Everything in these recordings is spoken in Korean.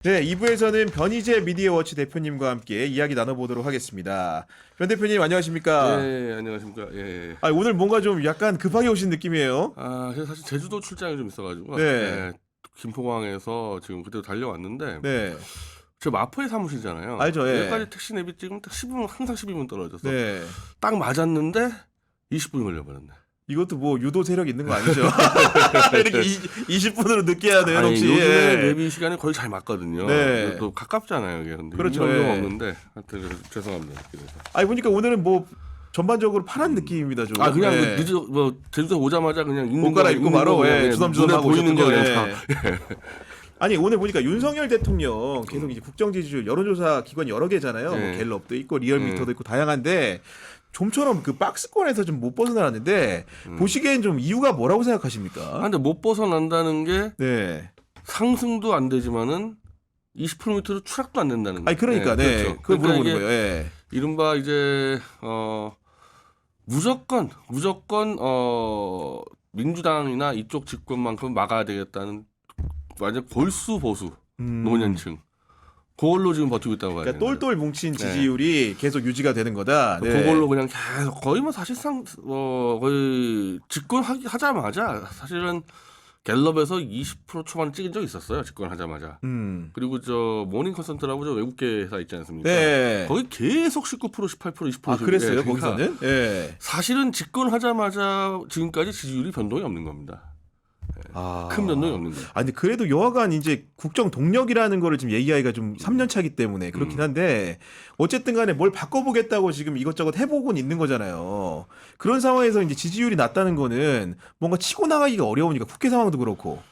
네, 2부에서는 변희재 미디어워치 대표님과 함께 이야기 나눠보도록 하겠습니다. 변 대표님 안녕하십니까? 네, 안녕하십니까. 예. 오늘 뭔가 좀 약간 급하게 오신 느낌이에요. 제가 사실 제주도 출장이 좀 있어가지고 네. 김포공항에서 지금 그때도 달려왔는데 네, 저 마포에 사무실이잖아요. 알죠, 예. 여기까지 택시 내비 찍으면 딱 10분, 항상 12분 떨어졌어. 네. 딱 맞았는데 20분 걸려버렸네. 이것도 뭐 유도 세력 있는 거 아니죠? 이렇게 20분으로 늦게 해야 돼요, 아니, 혹시? 요즘에 예. 내비 시간이 거의 잘 맞거든요. 네. 또 가깝잖아요, 이게. 근데 그렇죠, 이런 경우 예. 없는데 하여튼 죄송합니다. 그래서. 보니까 오늘은 뭐 전반적으로 파란 느낌입니다, 좀. 그냥 예. 제주도 오자마자 그냥 옷 있는 갈아입고 바로 주섬주섬 하고 보이는 거 오셨군요. 그냥 예. 아니 오늘 보니까 윤석열 대통령 계속 이제 국정 지지율 여론조사 기관 여러 개잖아요. 네. 뭐 갤럽도 있고 리얼미터도 있고 다양한데 좀처럼 그 박스권에서 좀 못 벗어나는데 보시기엔 좀 이유가 뭐라고 생각하십니까? 근데 못 벗어난다는 게 네. 상승도 안 되지만은 20%로 추락도 안 된다는 거. 그러니까 네. 그렇죠. 그걸 물어보는 이게 거예요. 예. 이른바 이제 무조건 민주당이나 이쪽 집권만큼 막아야 되겠다는 완전 골수 보수 노년층 그걸로 지금 버티고 있다고 봐요. 그러니까 똘똘 뭉친 지지율이 계속 유지가 되는 거다. 네. 그걸로 그냥 계속 거의 뭐 사실상 거의 집권하자마자 사실은 갤럽에서 20% 초반 찍은 적이 있었어요. 집권하자마자. 그리고 저 모닝 컨설트라고 저 외국계 회사 있지 않습니까? 네. 거기 계속 19%, 18%, 20%. 그랬어요, 그러니까 거기서는? 예. 사실은 집권하자마자 지금까지 지지율이 변동이 없는 겁니다. 큰 변동이 없는 거예요. 근데 그래도 여하간 이제 국정 동력이라는 거를 지금 얘기하기가 좀 3년 차기 때문에 그렇긴 한데 어쨌든 간에 뭘 바꿔보겠다고 지금 이것저것 해보고는 있는 거잖아요. 그런 상황에서 이제 지지율이 낮다는 거는 뭔가 치고 나가기가 어려우니까 국회 상황도 그렇고.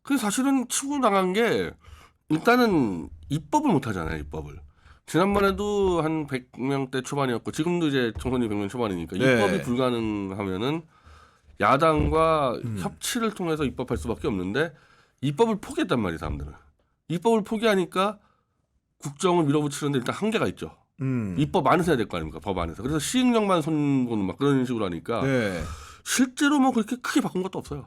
그 사실은 치고 나간 게 일단은 입법을 못 하잖아요, 입법을. 지난번에도 한 100명대 초반이었고 지금도 이제 총선이 100명 초반이니까 네. 입법이 불가능하면은 야당과 협치를 통해서 입법할 수밖에 없는데 입법을 포기했단 말이에요, 사람들은. 입법을 포기하니까 국정을 밀어붙이는데 일단 한계가 있죠. 입법 안에서 해야 될 거 아닙니까, 법 안에서. 그래서 시행령만 손보는 막 그런 식으로 하니까 네. 실제로 뭐 그렇게 크게 바꾼 것도 없어요.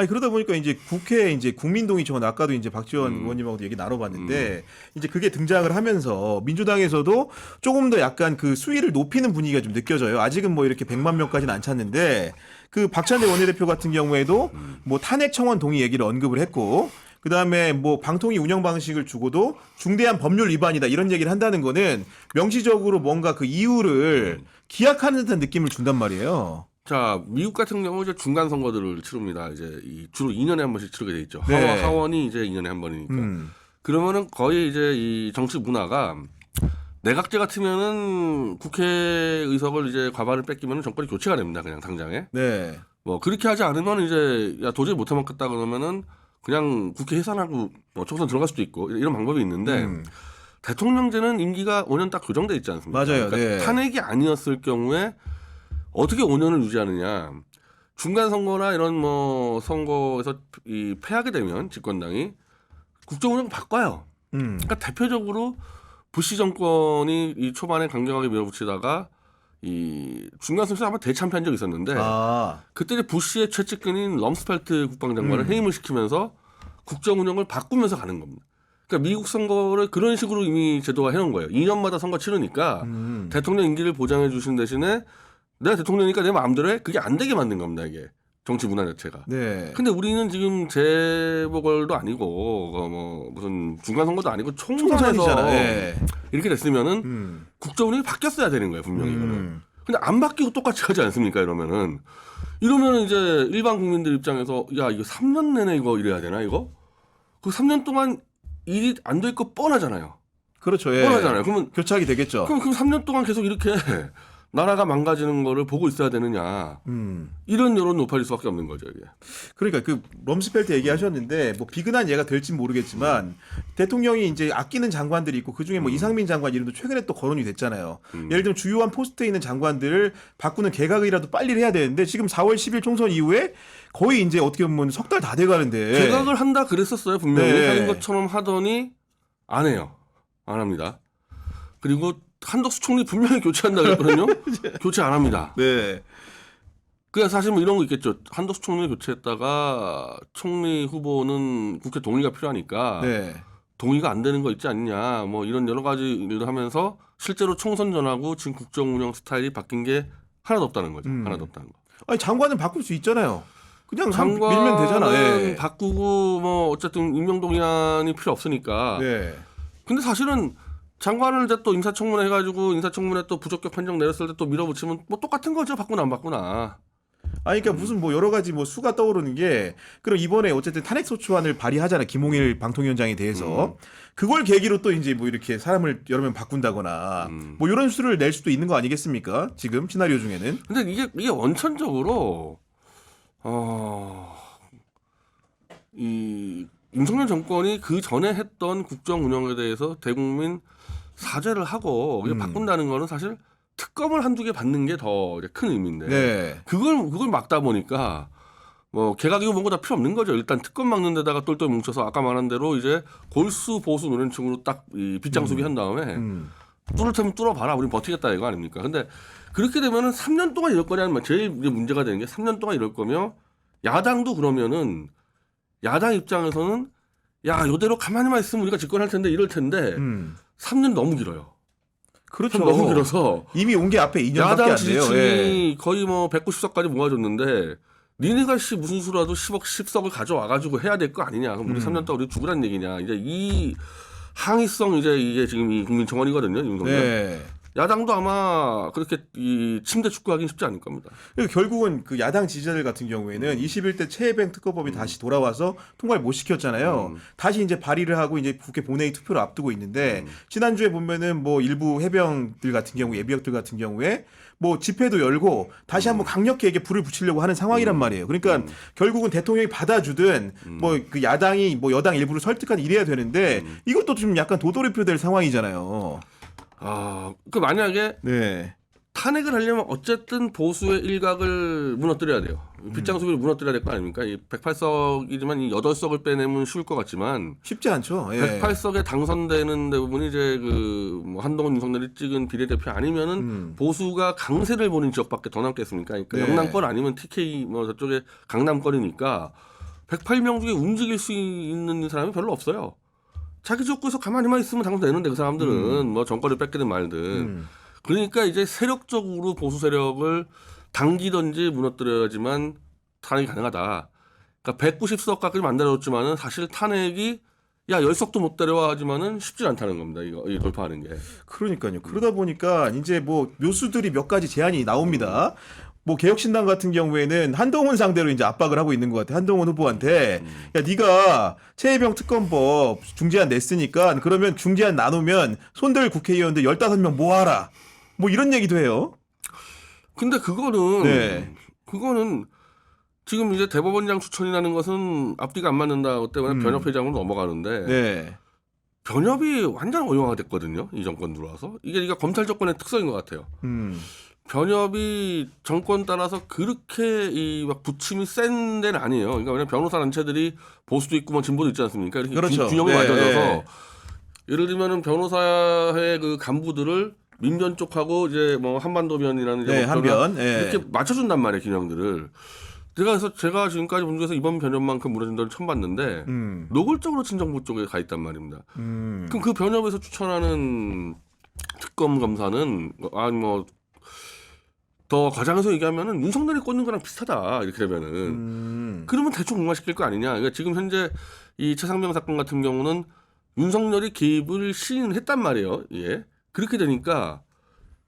그러다 보니까 이제 국회 이제 국민동의 전 아까도 이제 박지원 의원님하고도 얘기 나눠봤는데 이제 그게 등장을 하면서 민주당에서도 조금 더 약간 그 수위를 높이는 분위기가 좀 느껴져요. 아직은 뭐 이렇게 100만 명까지는 안 찼는데 그 박찬대 원내대표 같은 경우에도 뭐 탄핵 청원 동의 얘기를 언급을 했고 그다음에 뭐 방통위 운영 방식을 주고도 중대한 법률 위반이다 이런 얘기를 한다는 거는 명시적으로 뭔가 그 이유를 기약하는 듯한 느낌을 준단 말이에요. 자, 미국 같은 경우 이제 중간 선거들을 치릅니다. 이제 주로 2년에 한 번씩 치르게 돼 있죠. 네. 하원이 이제 2년에 한 번이니까. 그러면은 거의 이제 이 정치 문화가 내각제 같으면은 국회 의석을 이제 과반을 뺏기면은 정권이 교체가 됩니다. 그냥 당장에. 네. 뭐 그렇게 하지 않으면 이제 야 도저히 못 해먹겠다 그러면은 그냥 국회 해산하고 뭐 총선 들어갈 수도 있고 이런 방법이 있는데 대통령제는 임기가 5년 딱 교정돼 있지 않습니까? 맞아요. 네. 탄핵이 아니었을 경우에 어떻게 5년을 유지하느냐? 중간 선거나 이런 뭐 선거에서 이 패하게 되면 집권당이 국정운영 바꿔요. 그러니까 대표적으로 부시 정권이 이 초반에 강경하게 밀어붙이다가 이 중간 선거에서 아마 대참패한 적이 있었는데 그때 이제 부시의 최측근인 럼스펠트 국방장관을 해임을 시키면서 국정운영을 바꾸면서 가는 겁니다. 그러니까 미국 선거를 그런 식으로 이미 제도가 해놓은 거예요. 2년마다 선거 치르니까 대통령 임기를 보장해 주신 대신에 내가 대통령이니까 내 마음대로 해? 그게 안 되게 만든 겁니다, 이게. 정치 문화 자체가. 네. 근데 우리는 지금 재보궐도 아니고, 뭐, 무슨 중간선거도 아니고, 총선에서 총선이잖아. 네. 이렇게 됐으면은, 국정운영이 바뀌었어야 되는 거예요, 분명히. 이거는. 근데 안 바뀌고 똑같이 하지 않습니까, 이러면은. 이러면은 이제 일반 국민들 입장에서, 야, 이거 3년 내내 이거 이래야 되나, 이거? 그 3년 동안 일이 안 될 거 뻔하잖아요. 그렇죠. 예. 뻔하잖아요. 그러면, 교착이 되겠죠. 그럼 3년 동안 계속 이렇게 나라가 망가지는 거를 보고 있어야 되느냐. 이런 여론 높아질 수밖에 없는 거죠, 이게. 그러니까 그 럼스펠트 얘기하셨는데 뭐 비근한 예가 될진 모르겠지만 대통령이 이제 아끼는 장관들이 있고 그중에 뭐 이상민 장관 이름도 최근에 또 거론이 됐잖아요. 예를 들면 주요한 포스트에 있는 장관들을 바꾸는 개각이라도 빨리 해야 되는데 지금 4월 10일 총선 이후에 거의 이제 어떻게 보면 석 달 다 돼가는데 개각을 한다 그랬었어요, 분명히. 네. 하는 것처럼 하더니 안 해요. 안 합니다. 그리고 한덕수 총리 분명히 교체한다 그랬거든요. 교체 안 합니다. 네. 그냥 사실 뭐 이런 거 있겠죠. 한덕수 총리 교체했다가 총리 후보는 국회 동의가 필요하니까 네. 동의가 안 되는 거 있지 않냐, 뭐 이런 여러 가지 일을 하면서 실제로 총선 전하고 지금 국정 운영 스타일이 바뀐 게 하나도 없다는 거죠. 하나도 없다는 거. 아니 장관은 바꿀 수 있잖아요. 그냥 장관은 밀면 되잖아. 예. 바꾸고 뭐 어쨌든 임명동의안이 필요 없으니까. 네. 근데 사실은 장관을 이제 또 인사청문회 해가지고 인사청문회 또 부적격 판정 내렸을 때 또 밀어붙이면 뭐 똑같은 거죠. 바꾸나 안 바꾸나. 아니 그러니까 무슨 뭐 여러 가지 뭐 수가 떠오르는 게 그럼 이번에 어쨌든 탄핵소추안을 발의하잖아. 김홍일 방통위원장에 대해서. 그걸 계기로 또 이제 뭐 이렇게 사람을 여러 명 바꾼다거나 뭐 이런 수를 낼 수도 있는 거 아니겠습니까? 지금 시나리오 중에는. 근데 이게 원천적으로 이 윤석열 정권이 그 전에 했던 국정 운영에 대해서 대국민 사죄를 하고 이게 바꾼다는 거는 사실 특검을 한두 개 받는 게 더 큰 의미인데 네. 그걸 막다 보니까 뭐 개각이고 뭐고 다 필요 없는 거죠. 일단 특검 막는 데다가 똘똘 뭉쳐서 아까 말한 대로 이제 골수 보수 노련층으로 딱 이 빗장 수비한 다음에 뚫을 테면 뚫어봐라. 우린 버티겠다 이거 아닙니까? 근데 그렇게 되면은 3년 동안 이럴 거냐는 말 제일 이제 문제가 되는 게 3년 동안 이럴 거면 야당도 그러면은 야당 입장에서는 야 이대로 가만히만 있으면 우리가 집권할 텐데 이럴 텐데 3년 너무 길어요. 그렇죠. 너무 길어서 이미 온 게 앞에 2년밖에 야당 안 돼요. 지지층이 예. 거의 뭐 190석까지 모아줬는데 니네가 무슨 수라도 10억 10석을 가져와가지고 해야 될 거 아니냐. 그럼 우리 3년 동안 우리 죽으란 얘기냐. 이제 이 항의성 이제 이게 지금 이 국민 정원이거든요. 윤석열. 네. 야당도 아마 그렇게 이 침대 축구하기는 쉽지 않을 겁니다. 그러니까 결국은 그 야당 지지자들 같은 경우에는 21대 최혜병 특검법이 다시 돌아와서 통과를 못 시켰잖아요. 다시 이제 발의를 하고 이제 국회 본회의 투표를 앞두고 있는데 지난주에 보면은 뭐 일부 해병들 같은 경우 예비역들 같은 경우에 뭐 집회도 열고 다시 한번 강력히 이게 불을 붙이려고 하는 상황이란 말이에요. 그러니까 결국은 대통령이 받아주든 뭐 그 야당이 뭐 여당 일부를 설득한 이래야 되는데 이것도 좀 약간 도돌이표될 상황이잖아요. 그 만약에 네. 탄핵을 하려면 어쨌든 보수의 일각을 무너뜨려야 돼요. 빗장 수비를 무너뜨려야 될 거 아닙니까? 이 108석이지만 이 8석을 빼내면 쉬울 것 같지만 쉽지 않죠. 예. 108석에 당선되는 대부분이 이제 뭐 한동훈 윤석열이 찍은 비례대표 아니면은 보수가 강세를 보는 지역밖에 더 남겠습니까? 그러니까 네. 영남권 아니면 TK 뭐 저쪽에 강남권이니까 108명 중에 움직일 수 있는 사람이 별로 없어요. 자기 지역구에서 가만히만 있으면 당선되는데 그 사람들은 뭐 정권을 뺏기든 말든. 그러니까 이제 세력적으로 보수 세력을 당기든지 무너뜨려야지만 탄핵이 가능하다. 그러니까 190석까지 만들어줬지만은 사실 탄핵이 야 10석도 못 데려와 하지만은 쉽지 않다는 겁니다. 이거 돌파하는 게. 그러니까요. 그러다 보니까 이제 뭐 묘수들이 몇 가지 제안이 나옵니다. 뭐 개혁신당 같은 경우에는 한동훈 상대로 이제 압박을 하고 있는 것 같아. 한동훈 후보한테 야 네가 최혜병 특검법 중재안 냈으니까 그러면 중재안 나누면 손들 국회의원들 15명 모아라. 뭐 이런 얘기도 해요. 근데 그거는 네. 그거는 지금 이제 대법원장 추천이라는 것은 앞뒤가 안 맞는다 때문에 변협회장으로 넘어가는데 네. 변협이 완전 오용화됐거든요. 이 정권 들어와서 이게 검찰 정권의 특성인 것 같아요. 변협이 정권 따라서 그렇게 이 막 부침이 센 데는 아니에요. 그러니까 왜냐면 변호사 단체들이 보수도 있고 뭐 진보도 있지 않습니까? 이렇게 그렇죠. 균형을 네. 맞춰줘서 예를 들면은 변호사의 그 간부들을 민변 쪽하고 이제 뭐 한반도변이라는 이제 네, 한변. 네. 이렇게 맞춰준단 말이에요, 균형들을. 그래서 제가 지금까지 본 중에서 이번 변협만큼 무너진 데를 처음 봤는데 노골적으로 친정부 쪽에 가 있단 말입니다. 그럼 그 변협에서 추천하는 특검 검사는 아니 뭐 더 과장해서 얘기하면은 윤석열이 꽂는 거랑 비슷하다 이렇게 되면은 그러면 대충 공화시킬 거 아니냐. 그러니까 지금 현재 이 최상병 사건 같은 경우는 윤석열이 개입을 시인했단 말이에요. 예. 그렇게 되니까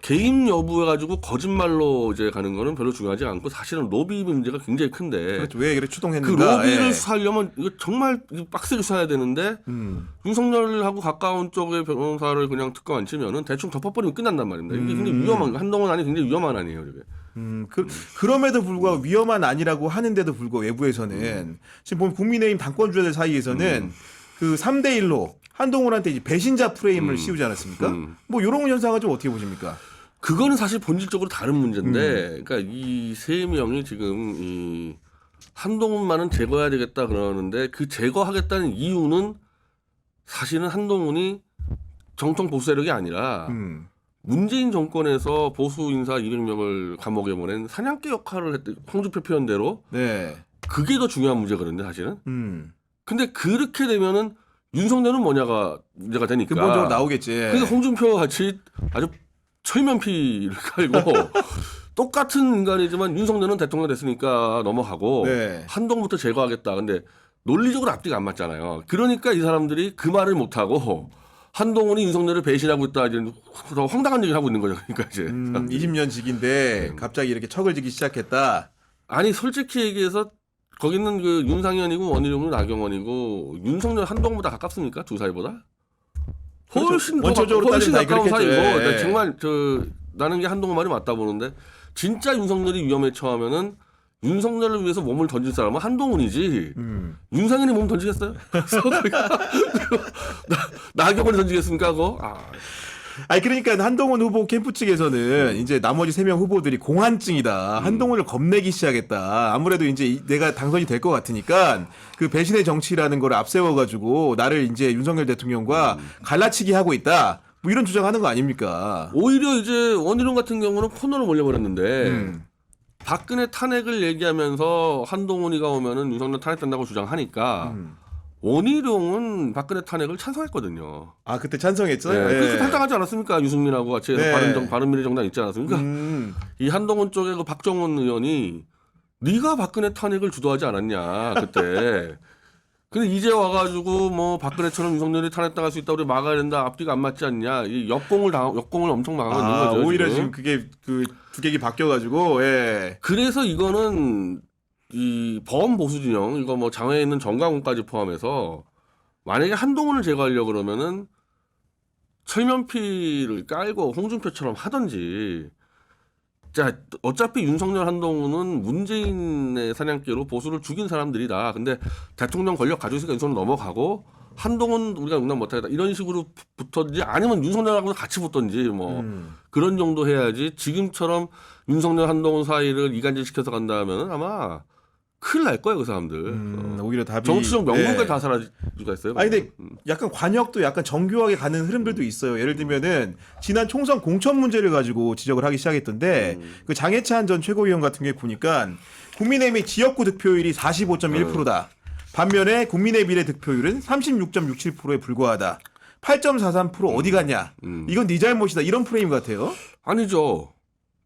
개입 여부해 가지고 거짓말로 이제 가는 거는 별로 중요하지 않고 사실은 로비 문제가 굉장히 큰데 그렇죠. 왜 그래 그 추동했는가? 로비를 예. 수사하려면 이거 정말 빡세게 수사해야 되는데 윤석열하고 가까운 쪽의 변호사를 그냥 특검 안 치면은 대충 덮어버리면 끝난단 말입니다. 이게 굉장히 위험한 한동훈 안이 굉장히 위험한 아니에요, 이게. 그럼에도 불구하고 위험한 아니라고 하는데도 불구하고 외부에서는 지금 보면 국민의힘 당권주자들 사이에서는 그 3대 1로 한동훈한테 이제 배신자 프레임을 씌우지 않았습니까? 뭐 이런 현상은 좀 어떻게 보십니까? 그거는 사실 본질적으로 다른 문제인데, 그러니까 이 세 명이 지금 이 한동훈만은 제거해야 되겠다 그러는데 그 제거하겠다는 이유는 사실은 한동훈이 정통 보수 세력이 아니라 문재인 정권에서 보수 인사 200명을 감옥에 보낸 사냥개 역할을 했던 홍준표 표현대로 네. 그게 더 중요한 문제거든요, 사실은. 근데 그렇게 되면은 윤석열은 뭐냐가 문제가 되니까. 근본적으로 나오겠지. 그래서 홍준표 같이 아주 철면피를 깔고 똑같은 인간이지만 윤석열은 대통령 됐으니까 넘어가고 네. 한동훈부터 제거하겠다. 근데 논리적으로 앞뒤가 안 맞잖아요. 그러니까 이 사람들이 그 말을 못하고 한동훈이 윤석열을 배신하고 있다. 이제 더 황당한 얘기를 하고 있는 거죠. 그러니까 이제 20년 직인데 갑자기 이렇게 척을 지기 시작했다. 아니 솔직히 얘기해서 거기는 그 윤상현이고 원희룡이고 나경원이고 윤석열 한동훈보다 가깝습니까? 두 사이보다? 훨씬 더 원초적으로 훨씬 따지면 다 가까운 그렇겠죠. 사이고 예. 나 정말 나는 게 한동훈 말이 맞다 보는데 진짜 윤석열이 위험에 처하면은 윤석열을 위해서 몸을 던질 사람은 한동훈이지 윤상현이 몸 던지겠어요? 그래서 나경원이 던지겠습니까? 그거? 아니 그러니까 한동훈 후보 캠프 측에서는 이제 나머지 3명 후보들이 공한증이다. 한동훈을 겁내기 시작했다. 아무래도 이제 내가 당선이 될 것 같으니까 그 배신의 정치라는 걸 앞세워 가지고 나를 이제 윤석열 대통령과 갈라치기 하고 있다. 뭐 이런 주장하는 거 아닙니까? 오히려 이제 원희룡 같은 경우는 코너를 몰려버렸는데 박근혜 탄핵을 얘기하면서 한동훈이가 오면은 윤석열 탄핵된다고 주장하니까 원희룡은 박근혜 탄핵을 찬성했거든요. 아 그때 찬성했죠? 네. 네. 그래서 탈당하지 않았습니까? 유승민하고 같이 해서 네. 바른미래정당 있지 않았습니까? 이 한동훈 쪽에 그 박정원 의원이 네가 박근혜 탄핵을 주도하지 않았냐 그때. 근데 이제 와가지고 뭐 박근혜처럼 윤석열이 탄핵당할 수 있다 우리 막아야 된다 앞뒤가 안 맞지 않냐 이 역공을 엄청 당하고 있는 거죠. 오히려 지금 그게 그 주객이 바뀌어가지고 예. 그래서 이거는 이 범보수 진영 이거 뭐 장외에 있는 정광훈까지 포함해서 만약에 한동훈을 제거하려고 그러면은 철면피를 깔고 홍준표처럼 하든지 자 어차피 윤석열 한동훈은 문재인의 사냥개로 보수를 죽인 사람들이다. 근데 대통령 권력 가지고 있으니까 윤석열 넘어가고 한동훈 우리가 용납 못하겠다. 이런 식으로 붙었지 아니면 윤석열하고 같이 붙던지 뭐 그런 정도 해야지 지금처럼 윤석열 한동훈 사이를 이간질시켜서 간다면 아마 큰일 날 거예요 그 사람들. 오히려 답이 정치적 명분까지 예. 다 사라질 수가 있어요. 아니 근데 약간 관역도 약간 정교하게 가는 흐름들도 있어요. 예를 들면은 지난 총선 공천 문제를 가지고 지적을 하기 시작했던데 그 장해찬 전 최고위원 같은 경우에 보니까 국민의힘의 지역구 득표율이 45.1%다. 반면에 국민의 미래 득표율은 36.67%에 불과하다. 8.43% 어디 갔냐? 이건 네 잘못이다. 이런 프레임 같아요. 아니죠.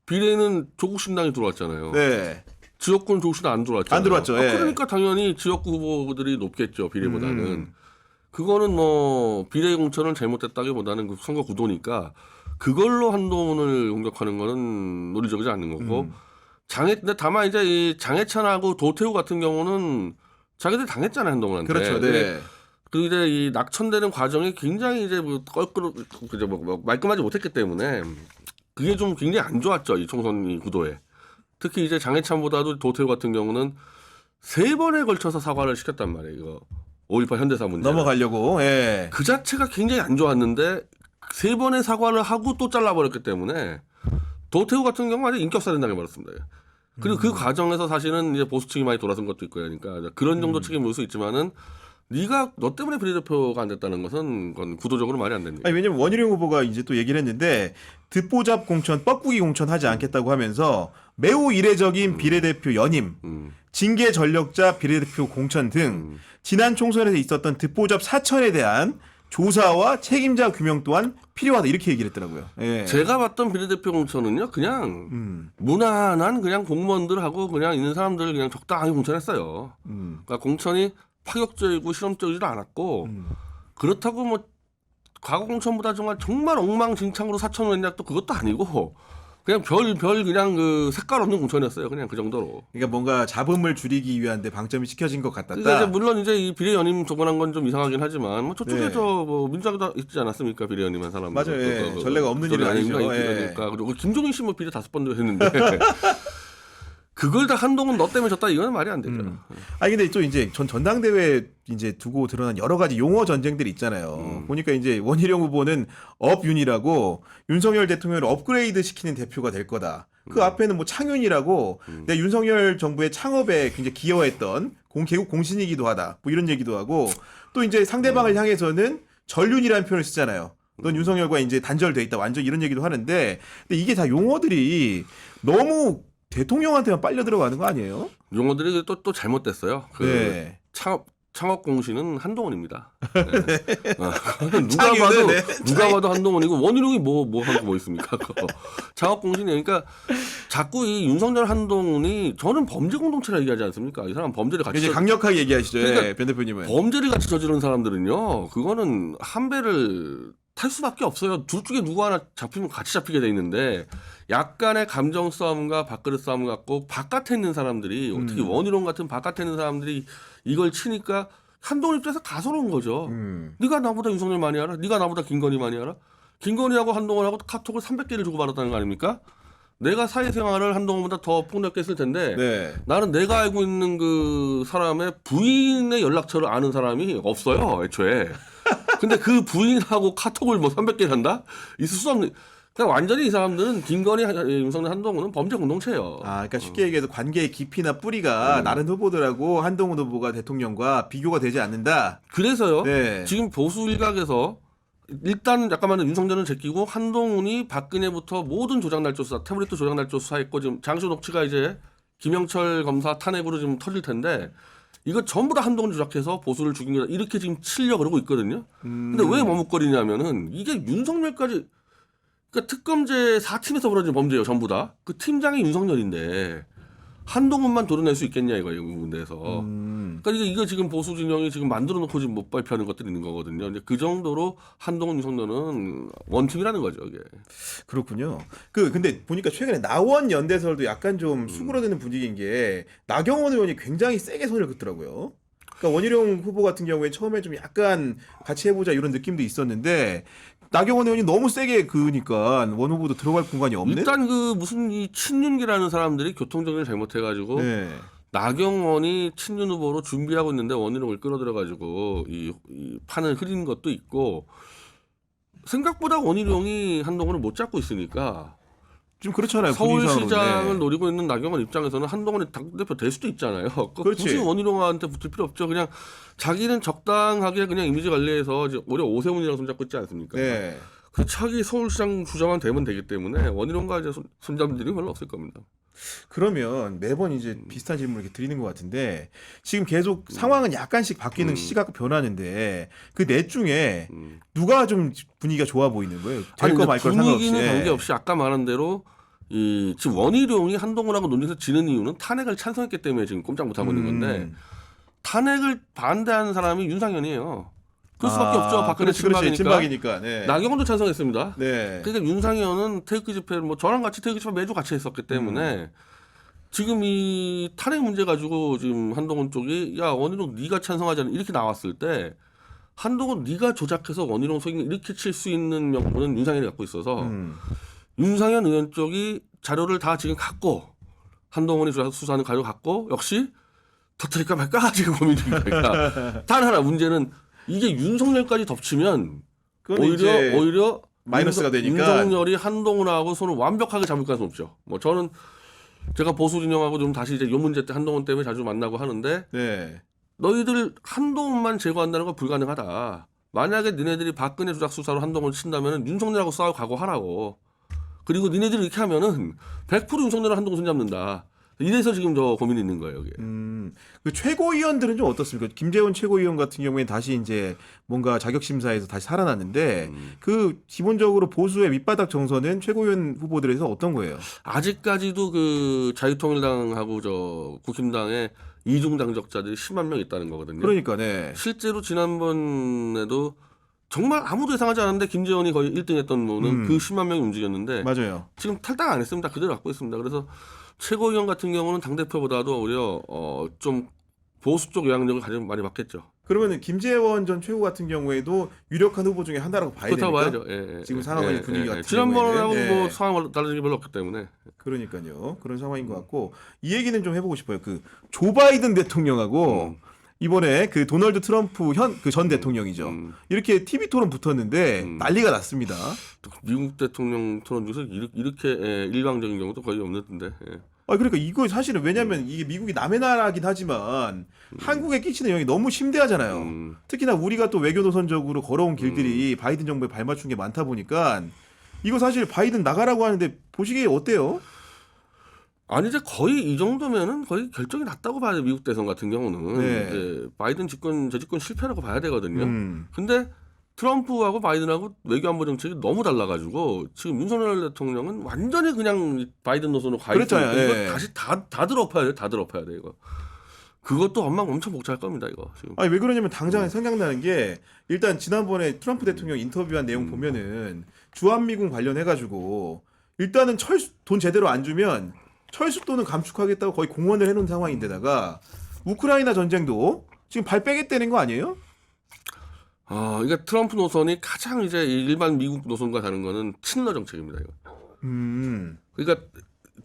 비례는 조국 신당이 들어왔잖아요. 네. 지역구는 조국 신당 안 들어왔잖아요. 안 들어왔죠. 예. 그러니까 당연히 지역구 후보들이 높겠죠. 비례보다는. 그거는 뭐 비례 공천을 잘못했다기보다는 그 선거 구도니까 그걸로 한동훈을 공격하는 거는 논리적이지 않는 거고 근데 다만 이제 이 장해찬하고 도태우 같은 경우는 자기들 당했잖아요 한동훈한테. 그렇죠. 네. 그리고 이제 이 낙천되는 과정이 굉장히 이제 뭐 그저 뭐 말끔하지 못했기 때문에 그게 좀 굉장히 안 좋았죠 이 총선 이 구도에. 특히 이제 장해찬보다도 도태우 같은 경우는 3번에 걸쳐서 사과를 시켰단 말이에요. 이거 5.18 현대사 문제. 넘어가려고. 예. 그 자체가 굉장히 안 좋았는데 3번의 사과를 하고 또 잘라버렸기 때문에 도태우 같은 경우 아주 인격살인 당해버렸습니다. 그리고 그 과정에서 사실은 이제 보수층이 많이 돌아선 것도 있고요. 그러니까 그런 정도 책임을 물 수 있지만은 너 때문에 비례대표가 안 됐다는 것은 그건 구도적으로 말이 안 됩니다. 아니, 왜냐면 원희룡 후보가 이제 또 얘기를 했는데 듣보잡 공천, 뻐꾸기 공천 하지 않겠다고 하면서 매우 이례적인 비례대표 연임, 징계 전력자 비례대표 공천 등 지난 총선에서 있었던 듣보잡 사천에 대한 조사와 책임자 규명 또한 필요하다 이렇게 얘기를 했더라고요. 예. 제가 봤던 비례대표 공천은요, 그냥 무난한 그냥 공무원들하고 그냥 있는 사람들을 그냥 적당하게 공천했어요. 그러니까 공천이 파격적이고 실험적이지도 않았고 그렇다고 뭐 과거 공천보다 정말 엉망진창으로 사천을 했냐 또 그것도 아니고 그냥 별 그냥 그 색깔 없는 공천이었어요. 그냥 그 정도로. 그러니까 뭔가 잡음을 줄이기 위한데 방점이 찍혀진 것 같았다. 그러니까 이제 물론 이제 이 비례 연임 조건한 건 좀 이상하긴 하지만 뭐 저쪽에 네. 뭐 민주당도 있지 않았습니까 비례 연임한 사람. 맞아요. 예. 전례가 없는 일은 아니죠. 그러니까 그리고 김종인 씨 뭐 비례 5번도 했는데. 그걸 다 한동훈 너 때문에 졌다 이거는 말이 안 되죠. 아니 근데 또 이제 전당대회 이제 두고 드러난 여러 가지 용어 전쟁들이 있잖아요. 보니까 이제 원희룡 후보는 업윤이라고 윤석열 대통령을 업그레이드 시키는 대표가 될 거다. 그 앞에는 뭐 창윤이라고 내 윤석열 정부의 창업에 굉장히 기여했던 개국 공신이기도 하다. 뭐 이런 얘기도 하고 또 이제 상대방을 향해서는 전륜이라는 표현을 쓰잖아요. 넌 윤석열과 이제 단절돼 있다. 완전 이런 얘기도 하는데 근데 이게 다 용어들이 너무 대통령한테만 빨려 들어가는 거 아니에요? 용어들이 또 잘못됐어요. 그 네. 창업공신은 한동훈입니다. 네. 그건 창의는, 누가 봐도 한동훈이고 원희룡이 뭐 한 거 있습니까? 창업공신이 그러니까 자꾸 이 윤석열 한동훈이 저는 범죄 공동체라 얘기하지 않습니까? 이 사람 범죄를 같이 이제 강력하게 얘기하시죠, 그러니까 예, 변 대표님은. 범죄를 같이 저지른 사람들은요, 그거는 한 배를 탈 수밖에 없어요. 둘 중에 누구 하나 잡히면 같이 잡히게 돼 있는데 약간의 감정 싸움과 밥그릇 싸움 갖고 바깥에 있는 사람들이 특히 원희룡 같은 바깥에 있는 사람들이 이걸 치니까 한동훈 입장에서 가소로운 거죠. 네가 나보다 윤석열 많이 알아? 네가 나보다 김건희 많이 알아? 김건희하고 한동훈하고 카톡을 300개를 주고받았다는 거 아닙니까? 내가 사회생활을 한동훈보다 더 폭넓게 했을 텐데 네. 나는 내가 알고 있는 그 사람의 부인의 연락처를 아는 사람이 없어요, 애초에. 근데 그 부인하고 카톡을 뭐 300개를 한다? 있을 수 없는. 그러니까 완전히 이 사람들은 김건희, 윤석열, 한동훈은 범죄 공동체예요. 그러니까 쉽게 얘기해서 관계의 깊이나 뿌리가 다른 후보들하고 한동훈 후보가 대통령과 비교가 되지 않는다. 그래서요. 네. 지금 보수 일각에서 일단 잠깐만 윤석열은 제끼고 한동훈이 박근혜부터 모든 조작 날조 수사, 태블릿 조작 날조 수사했고 지금 장시호 녹취가 이제 김영철 검사 탄핵으로 지금 터질 텐데 이거 전부 다 한동훈 조작해서 보수를 죽인 거다 이렇게 지금 치려고 그러고 있거든요. 근데 왜 머뭇거리냐면은 이게 윤석열까지 그러니까 특검제 4팀에서 벌어진 범죄예요, 전부 다. 그 팀장이 윤석열인데 한동훈만 도려낼 수 있겠냐 이거예요, 이 문제에서. 그러니까 이거 지금 보수 진영이 지금 만들어 놓고 지금 못 발표하는 것들이 있는 거거든요. 근데 그 정도로 한동훈, 윤석열은 원팀이라는 거죠, 이게. 그렇군요. 근데 보니까 최근에 나원 연대설도 약간 좀 수그러드는 분위기인 게 나경원 의원이 굉장히 세게 손을 긋더라고요. 그러니까 원희룡 후보 같은 경우에 처음에 좀 약간 같이 해보자 이런 느낌도 있었는데 나경원 의원이 너무 세게 그으니까 원 후보도 들어갈 공간이 없네. 일단 그 무슨 이 친윤기라는 사람들이 교통정리를 잘못해가지고 네. 나경원이 친윤 후보로 준비하고 있는데 원희룡을 끌어들여가지고 이 판을 흐린 것도 있고 생각보다 원희룡이 한동훈을 못 잡고 있으니까 좀 그렇잖아요. 서울시장을 네. 노리고 있는 나경원 입장에서는 한동훈이 당대표 될 수도 있잖아요. 그렇지. 굳이 원희룡한테 붙을 필요 없죠. 그냥 자기는 적당하게 그냥 이미지 관리해서 이제 오히려 오세훈이랑 손잡고 있지 않습니까? 네. 그 차기 서울시장 주자만 되면 되기 때문에 원희룡과 이제 손잡는 일이 별로 없을 겁니다. 그러면 매번 이제 비슷한 질문을 이렇게 드리는 것 같은데 지금 계속 상황은 약간씩 바뀌는 시각 변하는데 그 넷 중에 누가 좀 분위기가 좋아 보이는 거예요? 될 거 말 거 상관없이. 분위기는 관계없이 아까 말한 대로 지금 원희룡이 한동훈하고 논의해서 지는 이유는 탄핵을 찬성했기 때문에 지금 꼼짝 못하고 있는 건데 탄핵을 반대하는 사람이 윤상현이에요. 그럴 수밖에 없죠. 박근혜 친박이니까. 네. 나경원도 찬성했습니다. 네. 그러니까 윤상현은 태극기 집회를 뭐 저랑 같이 태극기 집회 매주 같이 했었기 때문에 지금 이 탄핵 문제 가지고 지금 한동훈 쪽이 야 원희룡 네가 찬성하지 않는 이렇게 나왔을 때 한동훈 네가 조작해서 원희룡 속임 이렇게 칠 수 있는 명분은 윤상현이 갖고 있어서 윤상현 의원 쪽이 자료를 다 지금 갖고 한동훈이 수사하는 자료 갖고 역시 터뜨릴까 말까 지금 고민 중이니까 단 하나 문제는 이게 윤석열까지 덮치면 오히려 마이너스가 되니까 윤석열이 한동훈하고 손을 완벽하게 잡을 가능성이 없죠. 뭐 저는 제가 보수 진영하고 좀 다시 이제 요 문제 때 한동훈 때문에 자주 만나고 하는데 네. 너희들 한동훈만 제거한다는 건 불가능하다. 만약에 니네들이 박근혜 조작 수사로 한동훈을 친다면 윤석열하고 싸울 각오하라고. 그리고 니네들이 이렇게 하면은 100% 윤석열을 한동훈 손잡는다. 이래서 지금 저 고민이 있는 거예요, 여기. 그 최고위원들은 좀 어떻습니까? 김재원 최고위원 같은 경우에는 다시 이제 뭔가 자격심사에서 다시 살아났는데 그 기본적으로 보수의 밑바닥 정서는 최고위원 후보들에서 어떤 거예요? 아직까지도 그 자유통일당하고 저 국힘당에 이중 당적자들이 10만 명 있다는 거거든요. 그러니까 네. 실제로 지난번에도 정말 아무도 예상하지 않았는데 김재원이 거의 1등했던 거는 그 10만 명이 움직였는데 맞아요. 지금 탈당 안 했습니다. 그대로 갖고 있습니다. 그래서 최고위원 같은 경우는 당대표보다도 오히려 좀 보수 쪽 영향력을 가장 많이 받겠죠. 그러면은 김재원 전 최고 같은 경우에도 유력한 후보 중에 하나라고 봐야 됩니까? 그렇다고 봐야죠. 지금 상황의 분위기 같은 지난번하고 경우에는. 뭐 상황 달라진 게 별로 없기 때문에. 그러니까요. 그런 상황인 것 같고 이 얘기는 좀 해보고 싶어요. 그 조 바이든 대통령하고 이번에 그 도널드 트럼프 전 대통령이죠. 이렇게 TV 토론 붙었는데 난리가 났습니다. 미국 대통령 토론 중에서 이렇게 일방적인 경우도 거의 없는데. 그러니까 이거 사실은 왜냐하면 이게 미국이 남의 나라긴 하지만 한국에 끼치는 영향이 너무 심대하잖아요. 특히나 우리가 또 외교 노선적으로 걸어온 길들이 바이든 정부에 발맞춘 게 많다 보니까 이거 사실 바이든 나가라고 하는데 보시기에 어때요? 아니 이제 거의 이 정도면은 거의 결정이 났다고 봐야 돼. 미국 대선 같은 경우는 네. 이제 바이든 재집권 실패라고 봐야 되거든요. 근데 트럼프하고 바이든하고 외교안보 정책이 너무 달라가지고 지금 윤석열 대통령은 완전히 그냥 바이든 노선으로 가 있으니까 그렇잖아요. 이거 예. 다시 다 들어엎어야 돼. 다 들어엎어야 돼 이거. 그것도 엄청 복잡할 겁니다 이거 지금. 아니 왜 그러냐면 당장 생각나는 게 일단 지난번에 트럼프 대통령 인터뷰한 내용 보면은 주한미군 관련해가지고 일단은 돈 제대로 안 주면 철수돈은 감축하겠다고 거의 공언을 해놓은 상황인데다가 우크라이나 전쟁도 지금 발 빼겠다는 거 아니에요? 그러니까 트럼프 노선이 가장 이제 일반 미국 노선과 다른 거는 친러 정책입니다 이거. 그러니까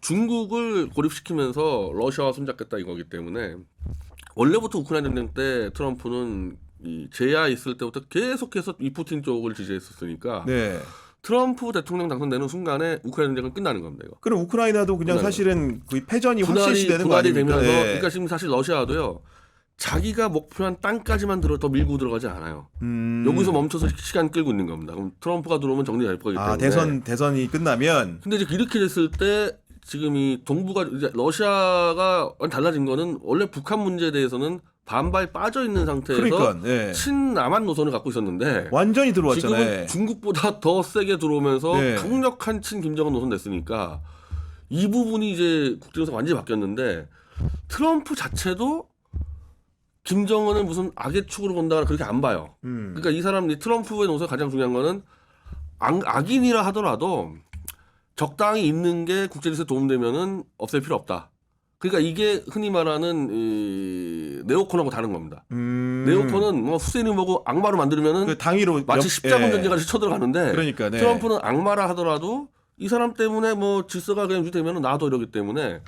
중국을 고립시키면서 러시아와 손잡겠다 이거기 때문에 원래부터 우크라이나 전쟁 때 트럼프는 이 제야 있을 때부터 계속해서 이 푸틴 쪽을 지지했었으니까 네. 트럼프 대통령 당선되는 순간에 우크라이나 전쟁은 끝나는 겁니다 이거. 그럼 우크라이나도 그냥 사실은 거의 패전이 확실시되는 거 분할이 아닙니까? 되면서 네. 그러니까 지금 사실 러시아도요. 자기가 목표한 땅까지만 더 밀고 들어가지 않아요. 여기서 멈춰서 시간 끌고 있는 겁니다. 그럼 트럼프가 들어오면 정리될 거기 때문에. 대선이 끝나면. 근데 이제 이렇게 됐을 때 지금 이 동북아 이제 러시아가 달라진 거는 원래 북한 문제에 대해서는 반발 빠져 있는 상태에서 그러니까, 네. 친남한 노선을 갖고 있었는데 완전히 들어왔잖아요. 지금은 중국보다 더 세게 들어오면서 네. 강력한 친 김정은 노선 됐으니까 이 부분이 이제 국제정세가 완전히 바뀌었는데 트럼프 자체도 김정은을 무슨 악의 축으로 본다거나 그렇게 안 봐요. 그러니까 이 사람, 이 트럼프의 노선 가장 중요한 거는 악인이라 하더라도 적당히 있는 게 국제질서에 도움되면은 없앨 필요 없다. 그러니까 이게 흔히 말하는 이 네오콘하고 다른 겁니다. 네오콘은 뭐 후세인이 뭐고 악마로 만들면은 그 당위로 마치 십자군 전쟁같이 쳐들어가는데 그러니까, 네. 트럼프는 악마라 하더라도 이 사람 때문에 뭐 질서가 그냥 유지되면은 나도 이러기 때문에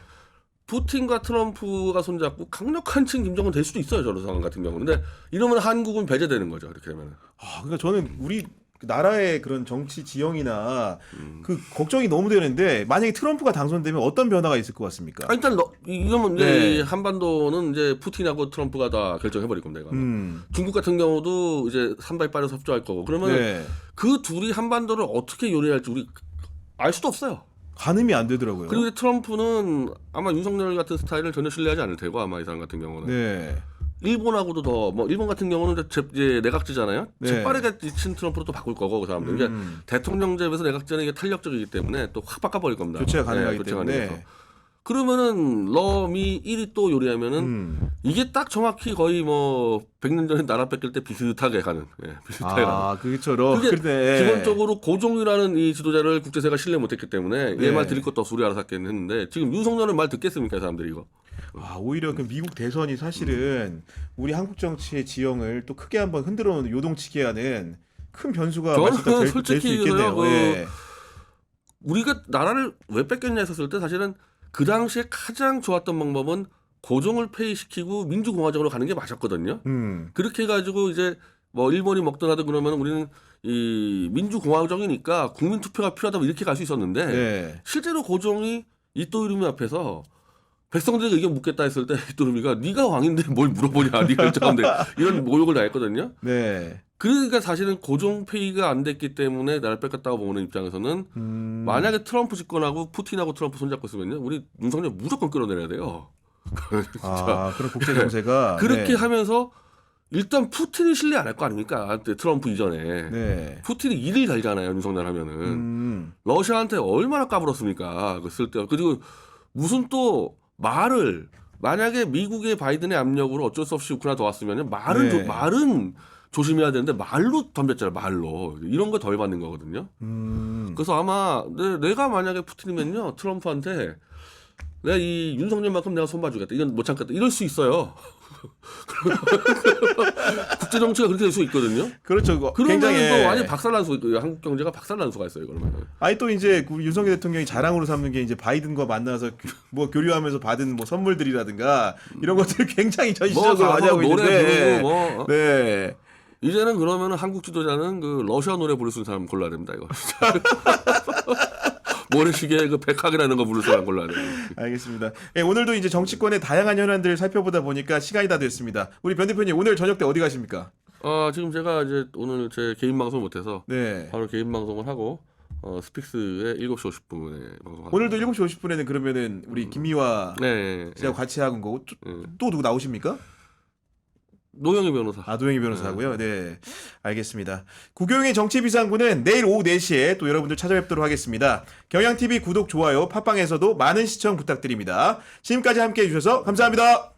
푸틴과 트럼프가 손잡고 강력한 친 김정은 될 수도 있어요. 저런 상황 같은 경우는. 근데 이러면 한국은 배제되는 거죠. 이렇게 되면. 그러니까 저는 우리 나라의 그런 정치 지형이나 그 걱정이 너무 되는데 만약에 트럼프가 당선되면 어떤 변화가 있을 것 같습니까? 일단 이러면 네. 이제 한반도는 이제 푸틴하고 트럼프가 다 결정해 버릴 겁니다. 이거. 중국 같은 경우도 이제 산발 빠져서 협조할 거고. 그러면 네. 그 둘이 한반도를 어떻게 요리할지 우리 알 수도 없어요. 가늠이 안 되더라고요. 그리고 이제 트럼프는 아마 윤석열 같은 스타일을 전혀 신뢰하지 않을 테고 아마 이 사람 같은 경우는. 네. 일본하고도 더 뭐 일본 같은 경우는 이제 내각제잖아요. 네. 재빠르게 친 트럼프로 또 바꿀 거고 그 사람들. 이게 대통령제에서 내각제는 이게 탄력적이기 때문에 또 확 바꿔버릴 겁니다. 교체가 가능하기 교체가 때문에. 가능해서. 그러면은 러미 1이 또 요리하면은 이게 딱 정확히 거의 뭐 100년 전에 나라 뺏길 때 비슷하게 가는. 비슷하게 가는. 그것처럼. 그게 근데 기본적으로 고종이라는 이 지도자를 국제사회가 신뢰 못했기 때문에 네. 얘 말 들을 것도 없어 우리 알아서 했겠는데 지금 윤석열은 말 듣겠습니까 이 사람들이 이거. 오히려 그 미국 대선이 사실은 우리 한국 정치의 지형을 또 크게 한번 흔들어 놓는 요동치게 하는 큰 변수가 저는 될 수 솔직히 있겠네요. 그 예. 우리가 나라를 왜 뺏겼냐 했었을 때 사실은 그 당시에 가장 좋았던 방법은 고종을 폐위시키고 민주공화정으로 가는 게 맞았거든요. 그렇게 해가지고 이제 뭐 일본이 먹든 하든 그러면 우리는 이 민주공화정이니까 국민투표가 필요하다 이렇게 갈 수 있었는데 네. 실제로 고종이 이토이루미 앞에서 백성들에게 의견 묻겠다 했을 때 이토이루미가 네가 왕인데 뭘 물어보냐 네가 결정한데 이런 모욕을 당했거든요. 네. 그러니까 사실은 고종 폐위가 안 됐기 때문에 나라를 뺏겼다고 보는 입장에서는 만약에 트럼프 집권하고 푸틴하고 트럼프 손잡고 있으면요 우리 윤석열 무조건 끌어내려야 돼요. 그런 국제 정세가 그렇게 네. 하면서 일단 푸틴이 신뢰 안 할 거 아닙니까? 트럼프 이전에 네. 푸틴이 일을 달잖아요 윤석열 하면은 러시아한테 얼마나 까불었습니까? 그 쓸데없 그리고 무슨 또 말을 만약에 미국의 바이든의 압력으로 어쩔 수 없이 우크라이나 더 왔으면 말은 네. 말은 조심해야 되는데 말로 덤볐잖아요. 말로 이런 거 덜 받는 거거든요. 그래서 아마 내가 만약에 푸틴이면요 트럼프한테 내가 이 윤석열만큼 내가 손봐주겠다. 이건 못 참겠다. 이럴 수 있어요. 국제 정치가 그렇게 될 수 있거든요. 그렇죠. 그러면 굉장히 또 완전 박살난 수 한국 경제가 박살난 수가 있어요. 그러면. 아니 또 이제 우리 윤석열 대통령이 자랑으로 삼는 게 이제 바이든과 만나서 뭐 교류하면서 받은 뭐 선물들이라든가 이런 것들 굉장히 전시적으로 많이 하고 노래 있는데. 부르고 뭐. 네. 이제는 그러면은 한국 지도자는 그 러시아 노래 부를 수 있는 사람 골라야 됩니다. 이거. 모래시계 그 백학이라는 거 부를 사람 골라야 돼요. 알겠습니다. 예, 오늘도 이제 정치권의 다양한 현안들을 살펴보다 보니까 시간이 다 됐습니다. 우리 변 대표님 오늘 저녁 때 어디 가십니까? 지금 제가 이제 오늘 제 개인 방송 못해서 네. 바로 개인 방송을 하고 스픽스의 7시 50분에 방송. 오늘도 7시 50분에는 그러면은 우리 김미화 네, 씨하고 같이 하는 거고 또 누구 나오십니까? 노영희 변호사. 노영희 변호사고요. 네, 알겠습니다. 구교영의 정치비상구는 내일 오후 4시에 또 여러분들 찾아뵙도록 하겠습니다. 경향TV 구독, 좋아요, 팟빵에서도 많은 시청 부탁드립니다. 지금까지 함께해 주셔서 감사합니다.